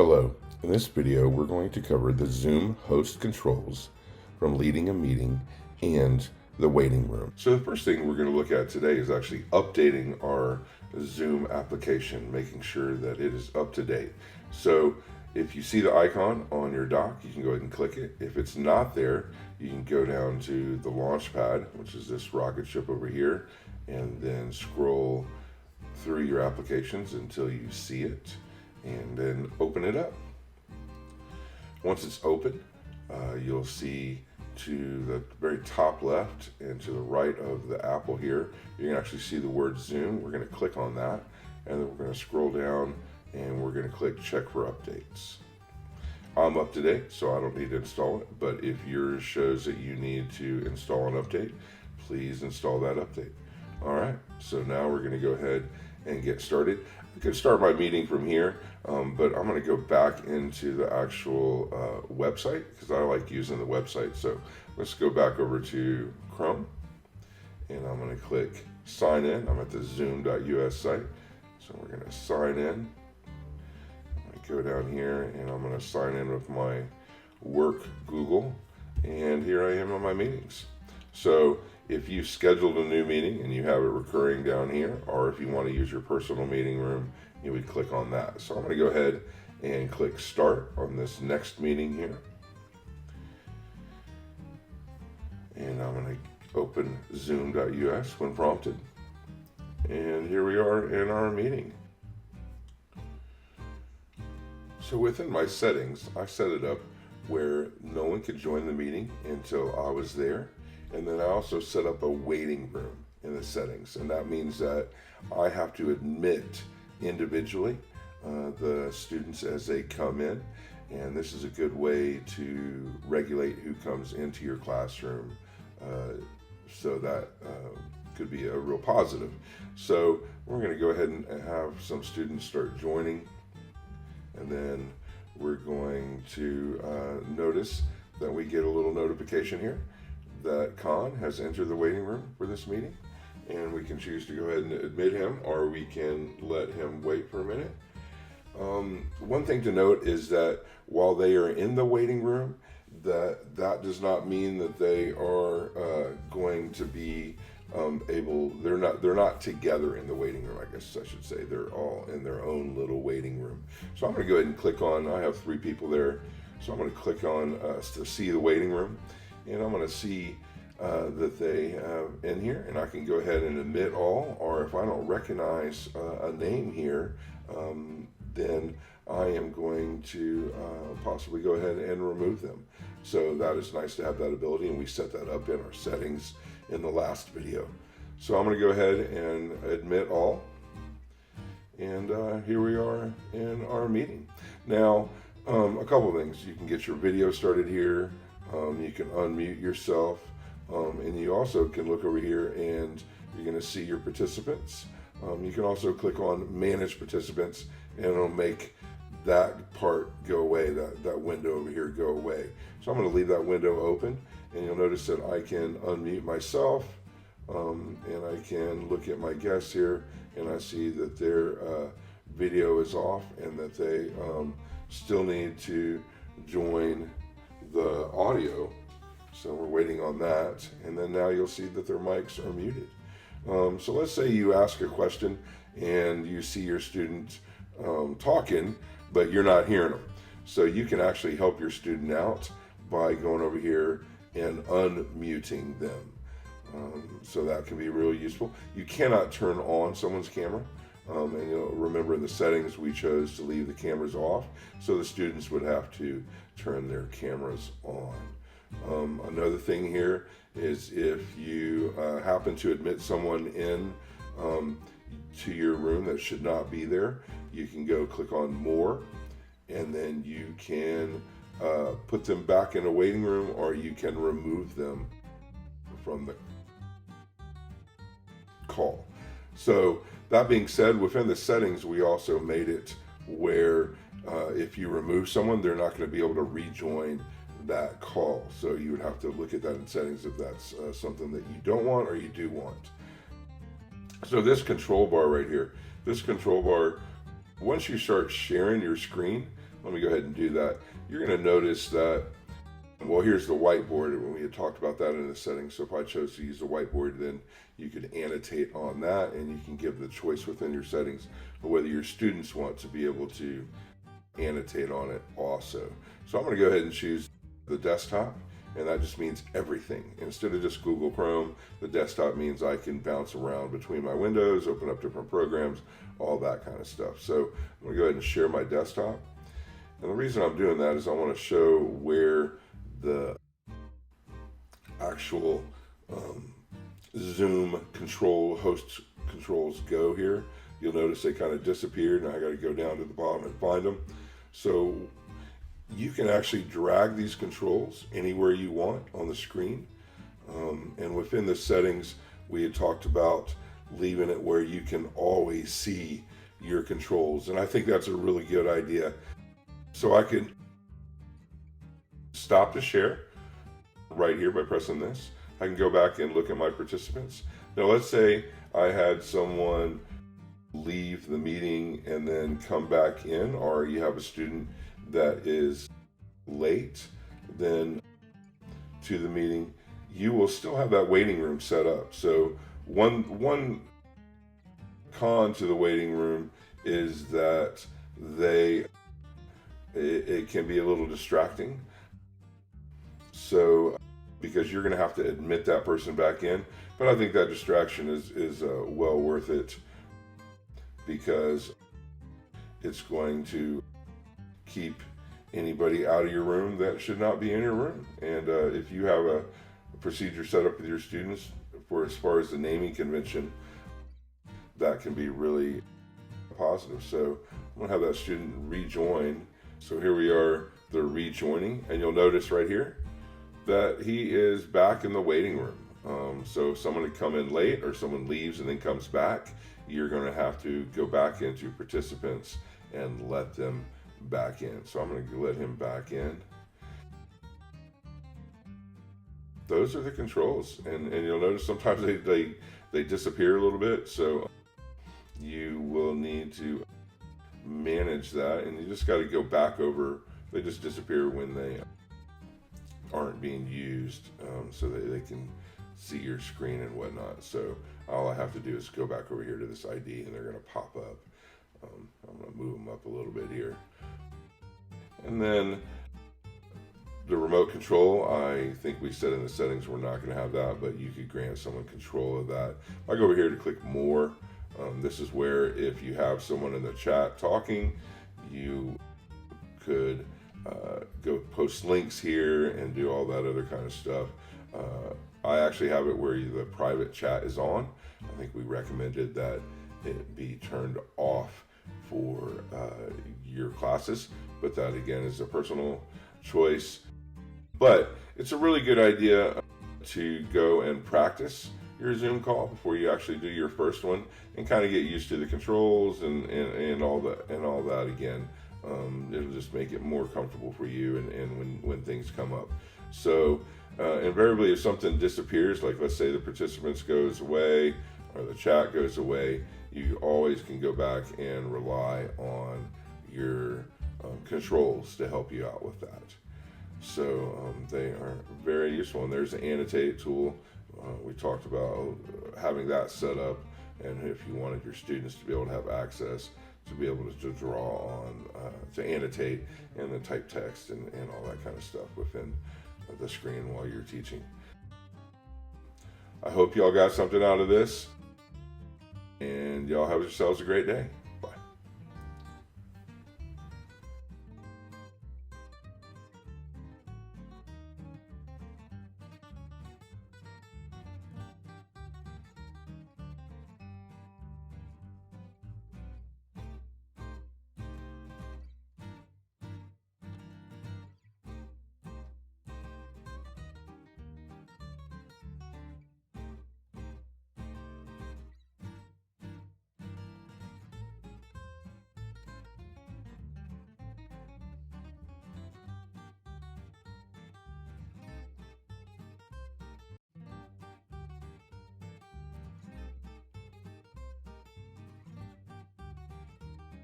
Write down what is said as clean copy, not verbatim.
Hello. In this video, we're going to cover the Zoom host controls from leading a meeting and the waiting room. So the first thing we're going to look at today is actually updating our Zoom application, making sure that it is up to date. So if you see the icon on your dock, you can go ahead and click it. If it's not there, you can go down to the launch pad, which is this rocket ship over here, and then scroll through your applications until you see it, and then open it up. Once it's open, you'll see to the very top left and to the right of the apple here, you can actually see the word Zoom. We're going to click on that, and then we're going to scroll down and we're going to click check for updates. I'm up to date, so I don't need to install it, but if yours shows that you need to install an update, please install that update. All right, so now we're going to go ahead and get started. I could start my meeting from here, but I'm going to go back into the actual website because I like using the website. So let's go back over to Chrome, and I'm going to click sign in. I'm at the zoom.us site, so we're going to sign in. Go down here and I'm going to sign in with my work Google, and here I am on my meetings. So if you've scheduled a new meeting and you have it recurring down here, or if you want to use your personal meeting room, you would click on that. So I'm going to go ahead and click start on this next meeting here, and I'm going to open zoom.us when prompted, and here we are in our meeting. So within my settings, I set it up where no one could join the meeting until I was there. And then I also set up a waiting room in the settings. And that means that I have to admit individually the students as they come in. And this is a good way to regulate who comes into your classroom. So that could be a real positive. So we're going to go ahead and have some students start joining. And then we're going to notice that we get a little notification here that Khan has entered the waiting room for this meeting. And we can choose to go ahead and admit him, or we can let him wait for a minute. One thing to note is that while they are in the waiting room, that does not mean that they are going to be they're not together in the waiting room, I guess I should say. They're all in their own little waiting room. So I'm going to go ahead and click on, I have 3 people there, so I'm going to click on to see the waiting room, and I'm going to see that they have in here, and I can go ahead and admit all, or if I don't recognize a name here, then I am going to possibly go ahead and remove them. So that is nice to have that ability, and we set that up in our settings in the last video. So I'm going to go ahead and admit all, and here we are in our meeting. Now, a couple of things. You can get your video started here, you can unmute yourself, and you also can look over here and you're going to see your participants. You can also click on manage participants, and it'll make that part go away, that window over here go away. So I'm going to leave that window open, and you'll notice that I can unmute myself, and I can look at my guests here, and I see that their video is off and that they still need to join the audio. So we're waiting on that, and then now you'll see that their mics are muted. So let's say you ask a question and you see your student talking, but you're not hearing them. So you can actually help your student out by going over here and unmuting them. So that can be really useful. You cannot turn on someone's camera. And you'll remember in the settings we chose to leave the cameras off, so the students would have to turn their cameras on. Another thing here is if you happen to admit someone in to your room that should not be there, you can go click on more, and then you can put them back in a waiting room, or you can remove them from the call. So that being said, within the settings, we also made it where if you remove someone, they're not going to be able to rejoin that call. So you would have to look at that in settings if that's something that you don't want or you do want. So this control bar right here, this control bar, once you start sharing your screen, let me go ahead and do that. You're going to notice that, well, here's the whiteboard, and we had talked about that in the settings. So if I chose to use the whiteboard, then you could annotate on that, and you can give the choice within your settings of whether your students want to be able to annotate on it also. So I'm going to go ahead and choose the desktop, and that just means everything. Instead of just Google Chrome, the desktop means I can bounce around between my windows, open up different programs, all that kind of stuff. So I'm going to go ahead and share my desktop. And the reason I'm doing that is I want to show where the actual Zoom host controls go here. You'll notice they kind of disappeared, and I got to go down to the bottom and find them. So you can actually drag these controls anywhere you want on the screen. And within the settings, we had talked about leaving it where you can always see your controls. And I think that's a really good idea. So I can stop the share right here by pressing this. I can go back and look at my participants. Now let's say I had someone leave the meeting and then come back in, or you have a student that is late then to the meeting. You will still have that waiting room set up. So one con to the waiting room is that it can be a little distracting. So because you're going to have to admit that person back in, but I think that distraction is well worth it, because it's going to keep anybody out of your room that should not be in your room. And if you have a procedure set up with your students for as far as the naming convention, that can be really positive. So I'm gonna have that student rejoin. So here we are, they're rejoining, and you'll notice right here that he is back in the waiting room. So if someone had come in late or someone leaves and then comes back, you're gonna have to go back into participants and let them back in. So I'm going to let him back in. Those are the controls, and you'll notice sometimes they disappear a little bit, so you will need to manage that, and you just got to go back over. They just disappear when they aren't being used, so that they can see your screen and whatnot. So all I have to do is go back over here to this ID, and they're going to pop up. I'm going to move them up a little bit here. And then the remote control, I think we said in the settings we're not going to have that, but you could grant someone control of that. I go over here to click more. This is where if you have someone in the chat talking, you could go post links here and do all that other kind of stuff. I actually have it where the private chat is on. I think we recommended that it be turned off for your classes, but that again is a personal choice. But it's a really good idea to go and practice your Zoom call before you actually do your first one, and kind of get used to the controls and all that again. It'll just make it more comfortable for you and when things come up. So invariably, if something disappears, like let's say the participants goes away or the chat goes away, you always can go back and rely on your controls to help you out with that. So they are very useful. And there's the annotate tool. We talked about having that set up, and if you wanted your students to be able to have access to be able to draw on, to annotate and then type text and all that kind of stuff within the screen while you're teaching. I hope y'all got something out of this, and y'all have yourselves a great day.